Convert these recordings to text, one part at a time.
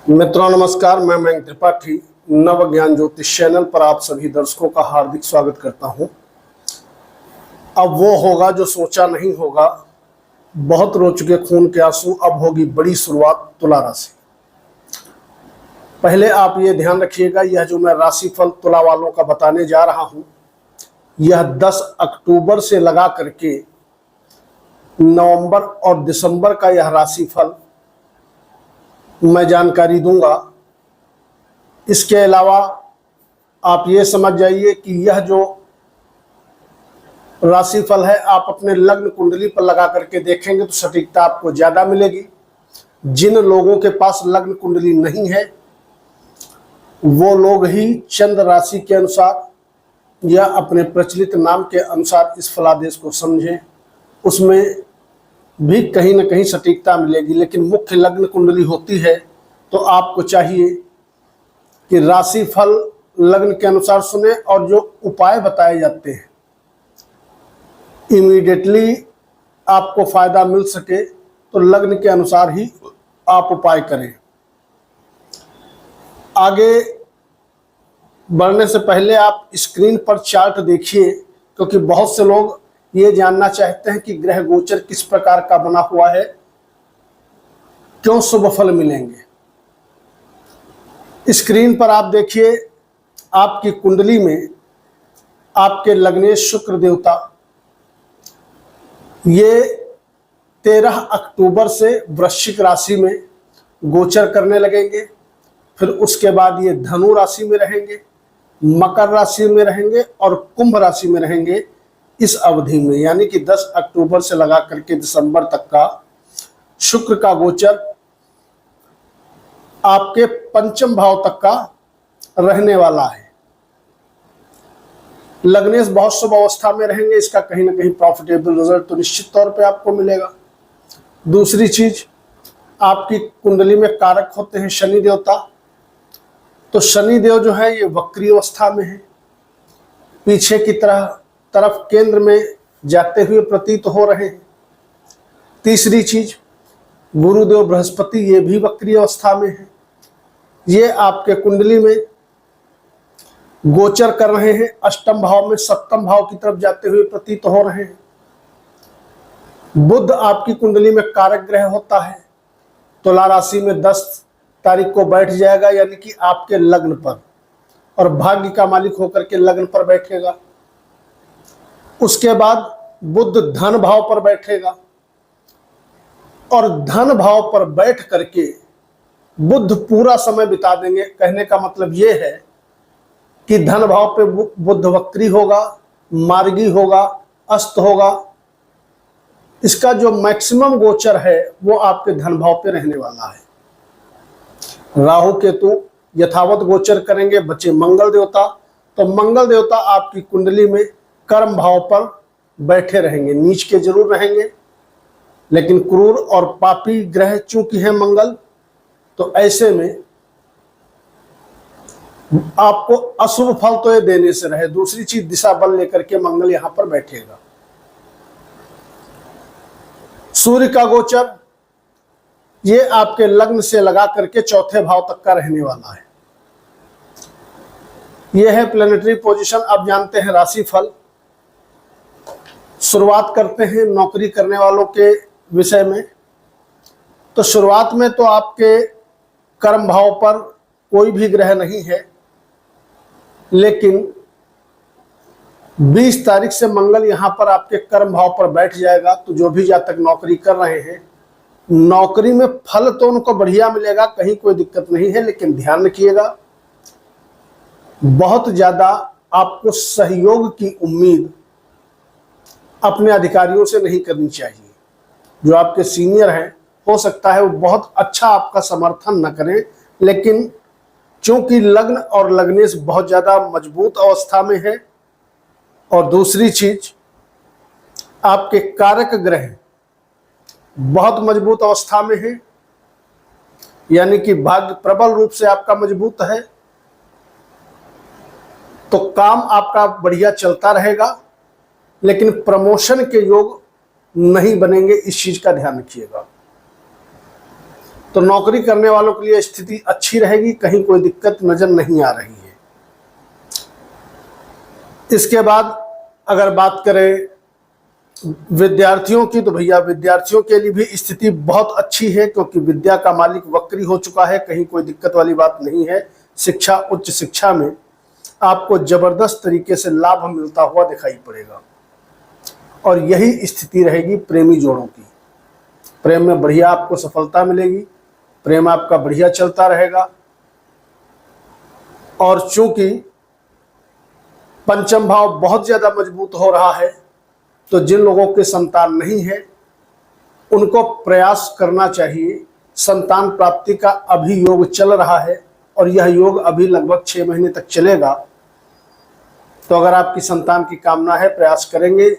मित्रों नमस्कार, मैं मयंक त्रिपाठी नव ज्ञान ज्योतिष चैनल पर आप सभी दर्शकों का हार्दिक स्वागत करता हूं। अब वो होगा जो सोचा नहीं होगा, बहुत रो चुके खून के आंसू, अब होगी बड़ी शुरुआत तुला राशि। पहले आप ये ध्यान रखिएगा, यह जो मैं राशिफल तुला वालों का बताने जा रहा हूं, यह 10 अक्टूबर से लगा करके नवंबर और दिसंबर का यह राशिफल मैं जानकारी दूंगा। इसके अलावा आप ये समझ जाइए कि यह जो राशिफल है आप अपने लग्न कुंडली पर लगा करके देखेंगे तो सटीकता आपको ज़्यादा मिलेगी। जिन लोगों के पास लग्न कुंडली नहीं है वो लोग ही चंद्र राशि के अनुसार या अपने प्रचलित नाम के अनुसार इस फलादेश को समझें, उसमें भी कहीं ना कहीं सटीकता मिलेगी। लेकिन मुख्य लग्न कुंडली होती है तो आपको चाहिए कि राशिफल लग्न के अनुसार सुने और जो उपाय बताए जाते हैं इमीडिएटली आपको फायदा मिल सके तो लग्न के अनुसार ही आप उपाय करें। आगे बढ़ने से पहले आप स्क्रीन पर चार्ट देखिए, क्योंकि बहुत से लोग ये जानना चाहते हैं कि ग्रह गोचर किस प्रकार का बना हुआ है, क्यों शुभ फल मिलेंगे। स्क्रीन पर आप देखिए, आपकी कुंडली में आपके लग्नेश शुक्र देवता ये 13 अक्टूबर से वृश्चिक राशि में गोचर करने लगेंगे। फिर उसके बाद ये धनु राशि में रहेंगे, मकर राशि में रहेंगे और कुंभ राशि में रहेंगे इस अवधि में। यानी कि 10 अक्टूबर से लगा करके दिसंबर तक का शुक्र का गोचर आपके पंचम भाव तक का रहने वाला है। लग्नेश बहुत शुभ अवस्था में रहेंगे, इसका कहीं ना कहीं प्रॉफिटेबल रिजल्ट तो निश्चित तौर पे आपको मिलेगा। दूसरी चीज, आपकी कुंडली में कारक होते हैं शनि देवता, तो शनि देव जो है ये वक्री अवस्था में है, पीछे की तरफ केंद्र में जाते हुए प्रतीत हो रहे हैं। तीसरी चीज, गुरुदेव बृहस्पति ये भी वक्री अवस्था में है, ये आपके कुंडली में गोचर कर रहे हैं, अष्टम भाव में सप्तम भाव की तरफ जाते हुए प्रतीत हो रहे हैं। बुध आपकी कुंडली में कारक ग्रह होता है, तुला राशि में 10 तारीख को बैठ जाएगा, यानी कि आपके लग्न पर, और भाग्य का मालिक होकर के लग्न पर बैठेगा। उसके बाद बुध धन भाव पर बैठेगा और धन भाव पर बैठ करके बुध पूरा समय बिता देंगे। कहने का मतलब ये है कि धन भाव पे बुध वक्री होगा, मार्गी होगा, अस्त होगा। इसका जो मैक्सिमम गोचर है वो आपके धन भाव पे रहने वाला है। राहु केतु यथावत गोचर करेंगे, बचे मंगल देवता, तो मंगल देवता आपकी कुंडली में कर्म भाव पर बैठे रहेंगे, नीच के जरूर रहेंगे, लेकिन क्रूर और पापी ग्रह चूंकि है मंगल, तो ऐसे में आपको अशुभ फल तो ये देने से रहे। दूसरी चीज, दिशा बल लेकर के मंगल यहां पर बैठेगा। सूर्य का गोचर ये आपके लग्न से लगा करके चौथे भाव तक का रहने वाला है। यह है प्लैनेटरी पोजीशन। अब जानते हैं राशिफल। शुरुआत करते हैं नौकरी करने वालों के विषय में। तो शुरुआत में तो आपके कर्म भाव पर कोई भी ग्रह नहीं है, लेकिन 20 तारीख से मंगल यहां पर आपके कर्म भाव पर बैठ जाएगा। तो जो भी जातक नौकरी कर रहे हैं, नौकरी में फल तो उनको बढ़िया मिलेगा, कहीं कोई दिक्कत नहीं है, लेकिन ध्यान रखिएगा बहुत ज्यादा आपको सहयोग की उम्मीद अपने अधिकारियों से नहीं करनी चाहिए। जो आपके सीनियर हैं हो सकता है वो बहुत अच्छा आपका समर्थन न करें, लेकिन चूंकि लग्न और लग्नेश बहुत ज्यादा मजबूत अवस्था में है, और दूसरी चीज आपके कारक ग्रह बहुत मजबूत अवस्था में है, यानी कि भाग्य प्रबल रूप से आपका मजबूत है, तो काम आपका बढ़िया चलता रहेगा, लेकिन प्रमोशन के योग नहीं बनेंगे। इस चीज का ध्यान रखिएगा। तो नौकरी करने वालों के लिए स्थिति अच्छी रहेगी, कहीं कोई दिक्कत नजर नहीं आ रही है। इसके बाद अगर बात करें विद्यार्थियों की, तो भैया विद्यार्थियों के लिए भी स्थिति बहुत अच्छी है, क्योंकि विद्या का मालिक वक्री हो चुका है, कहीं कोई दिक्कत वाली बात नहीं है। शिक्षा, उच्च शिक्षा में आपको जबरदस्त तरीके से लाभ मिलता हुआ दिखाई पड़ेगा। और यही स्थिति रहेगी प्रेमी जोड़ों की। प्रेम में बढ़िया आपको सफलता मिलेगी, प्रेम आपका बढ़िया चलता रहेगा। और चूंकि पंचम भाव बहुत ज्यादा मजबूत हो रहा है, तो जिन लोगों के संतान नहीं है उनको प्रयास करना चाहिए। संतान प्राप्ति का अभी योग चल रहा है और यह योग अभी लगभग 6 महीने तक चलेगा। तो अगर आपकी संतान की कामना है, प्रयास करेंगे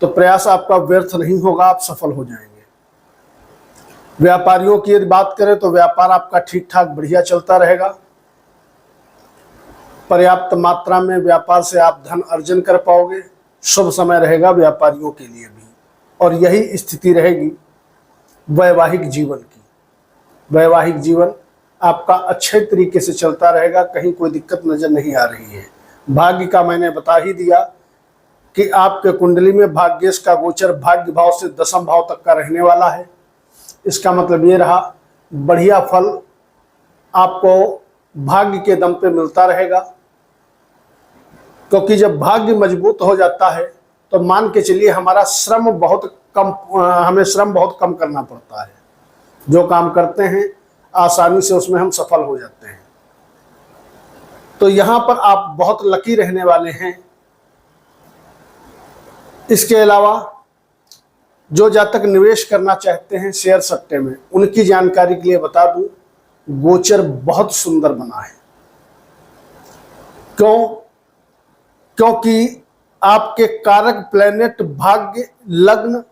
तो प्रयास आपका व्यर्थ नहीं होगा, आप सफल हो जाएंगे। व्यापारियों की यदि बात करें तो व्यापार आपका ठीक ठाक बढ़िया चलता रहेगा। पर्याप्त मात्रा में व्यापार से आप धन अर्जन कर पाओगे। शुभ समय रहेगा व्यापारियों के लिए भी। और यही स्थिति रहेगी वैवाहिक जीवन की। वैवाहिक जीवन आपका अच्छे तरीके से चलता रहेगा, कहीं कोई दिक्कत नजर नहीं आ रही है। भाग्य का मैंने बता ही दिया कि आपके कुंडली में भाग्येश का गोचर भाग्य भाव से दशम भाव तक का रहने वाला है। इसका मतलब ये रहा, बढ़िया फल आपको भाग्य के दम पे मिलता रहेगा। क्योंकि जब भाग्य मजबूत हो जाता है तो मान के चलिए हमें श्रम बहुत कम करना पड़ता है। जो काम करते हैं आसानी से उसमें हम सफल हो जाते हैं। तो यहां पर आप बहुत लकी रहने वाले हैं। इसके अलावा जो जातक निवेश करना चाहते हैं शेयर सट्टे में, उनकी जानकारी के लिए बता दूं, गोचर बहुत सुंदर बना है। क्योंकि आपके कारक प्लेनेट भाग्य, लग्न,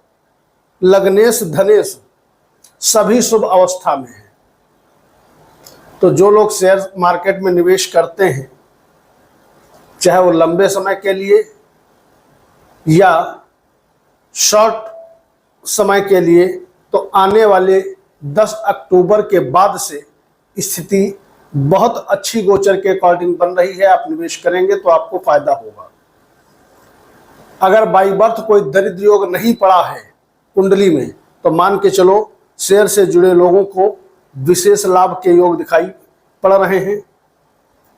लग्नेश, धनेश सभी शुभ अवस्था में है। तो जो लोग शेयर मार्केट में निवेश करते हैं, चाहे वो लंबे समय के लिए या शॉर्ट समय के लिए, तो आने वाले 10 अक्टूबर के बाद से स्थिति बहुत अच्छी गोचर के अकॉर्डिंग बन रही है। आप निवेश करेंगे तो आपको फायदा होगा। अगर बाई बर्थ कोई दरिद्र योग नहीं पड़ा है कुंडली में, तो मान के चलो शेयर से जुड़े लोगों को विशेष लाभ के योग दिखाई पड़ रहे हैं।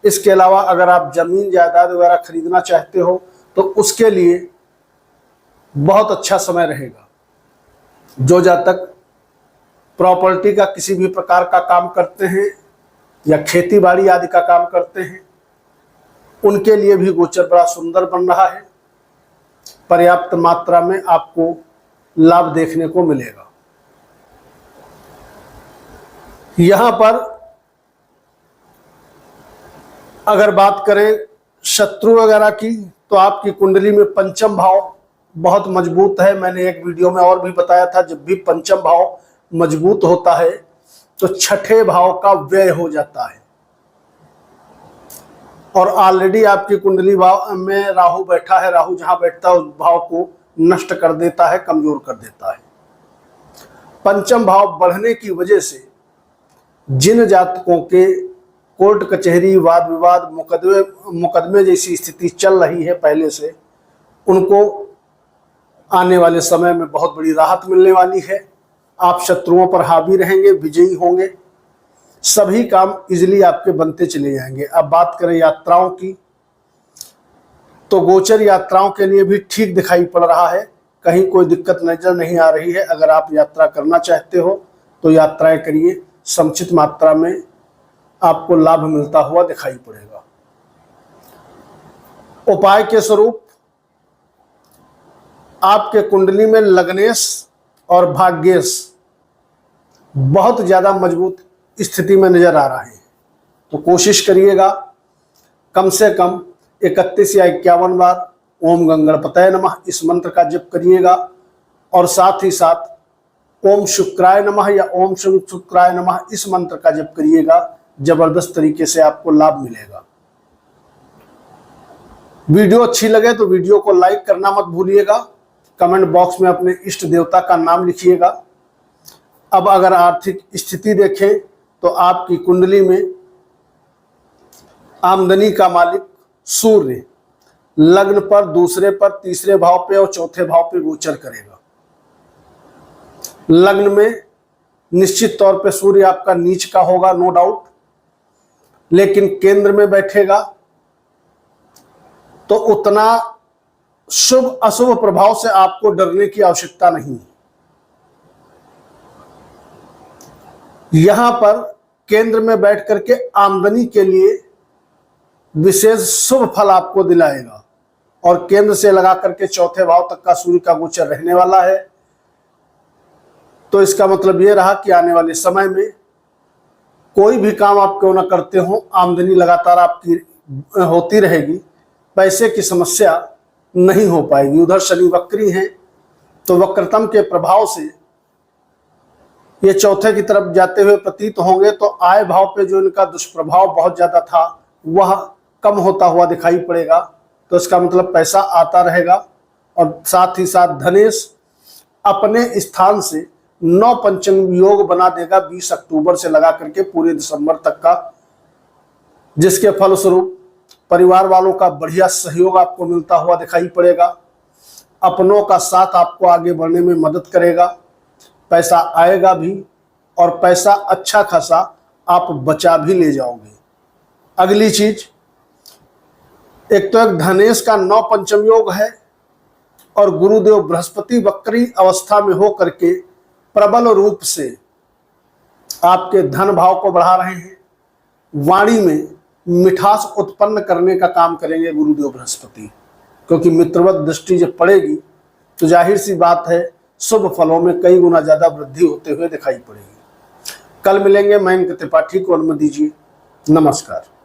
इसके अलावा अगर आप जमीन जायदाद वगैरह खरीदना चाहते हो तो उसके लिए बहुत अच्छा समय रहेगा। जो जातक प्रॉपर्टी का किसी भी प्रकार का काम करते हैं या खेती बाड़ी आदि का काम करते हैं, उनके लिए भी गोचर बड़ा सुंदर बन रहा है। पर्याप्त मात्रा में आपको लाभ देखने को मिलेगा। यहां पर अगर बात करें शत्रु वगैरह की, तो आपकी कुंडली में पंचम भाव बहुत मजबूत है। मैंने एक वीडियो में और भी बताया था, जब भी पंचम भाव मजबूत होता है तो छठे भाव का व्यय हो जाता है। और ऑलरेडी आपकी कुंडली भाव में राहु बैठा है। राहु जहां बैठता है उस भाव को नष्ट कर देता है, कमजोर कर देता है। पंचम भाव बढ़ने की वजह से जिन जातकों के कोर्ट कचहरी, वाद विवाद, मुकदमे जैसी स्थिति चल रही है पहले से, उनको आने वाले समय में बहुत बड़ी राहत मिलने वाली है। आप शत्रुओं पर हावी रहेंगे, विजयी होंगे, सभी काम इजीली आपके बनते चले जाएंगे। अब बात करें यात्राओं की, तो गोचर यात्राओं के लिए भी ठीक दिखाई पड़ रहा है, कहीं कोई दिक्कत नजर नहीं आ रही है। अगर आप यात्रा करना चाहते हो तो यात्राएं करिए, समुचित मात्रा में आपको लाभ मिलता हुआ दिखाई पड़ेगा। उपाय के स्वरूप आपके कुंडली में लग्नेश और भाग्येश बहुत ज्यादा मजबूत स्थिति में नजर आ रहे हैं। तो कोशिश करिएगा कम से कम 31 या 51 बार ओम गंगणपतये नमः इस मंत्र का जप करिएगा। और साथ ही साथ ओम शुक्राय नमः या ओम शुक्राय नमः इस मंत्र का जप करिएगा। जबरदस्त तरीके से आपको लाभ मिलेगा। वीडियो अच्छी लगे तो वीडियो को लाइक करना मत भूलिएगा। कमेंट बॉक्स में अपने इष्ट देवता का नाम लिखिएगा। अब अगर आर्थिक स्थिति देखें तो आपकी कुंडली में आमदनी का मालिक सूर्य लग्न पर, दूसरे पर, तीसरे भाव पे और चौथे भाव पे गोचर करेगा। लग्न में निश्चित तौर पे सूर्य आपका नीच का होगा, नो डाउट, लेकिन केंद्र में बैठेगा तो उतना शुभ अशुभ प्रभाव से आपको डरने की आवश्यकता नहीं है। यहां पर केंद्र में बैठ करके आमदनी के लिए विशेष शुभ फल आपको दिलाएगा और केंद्र से लगा करके चौथे भाव तक का सूर्य का गोचर रहने वाला है। तो इसका मतलब यह रहा कि आने वाले समय में कोई भी काम आप क्यों ना करते हो, आमदनी लगातार आपकी होती रहेगी, पैसे की समस्या नहीं हो पाएगी। उधर शनि वक्री हैं तो वक्रतम के प्रभाव से ये चौथे की तरफ जाते हुए प्रतीत होंगे, तो आय भाव पे जो इनका दुष्प्रभाव बहुत ज्यादा था वह कम होता हुआ दिखाई पड़ेगा। तो इसका मतलब पैसा आता रहेगा और साथ ही साथ धनेश अपने स्थान से 9 पंचम योग बना देगा 20 अक्टूबर से लगा करके पूरे दिसंबर तक का, जिसके फलस्वरूप परिवार वालों का बढ़िया सहयोग आपको मिलता हुआ दिखाई पड़ेगा। अपनों का साथ आपको आगे बढ़ने में मदद करेगा, पैसा आएगा भी और पैसा अच्छा खासा आप बचा भी ले जाओगे। अगली चीज, एक तो एक धनेश का 9 पंचम योग है और गुरुदेव बृहस्पति वक्री अवस्था में हो करके प्रबल रूप से आपके धन भाव को बढ़ा रहे हैं। वाणी में मिठास उत्पन्न करने का काम करेंगे गुरुदेव बृहस्पति, क्योंकि मित्रवत दृष्टि जब पड़ेगी तो जाहिर सी बात है शुभ फलों में कई गुना ज्यादा वृद्धि होते हुए दिखाई पड़ेगी। कल मिलेंगे, मयंक त्रिपाठी को अनुमति दीजिए। नमस्कार।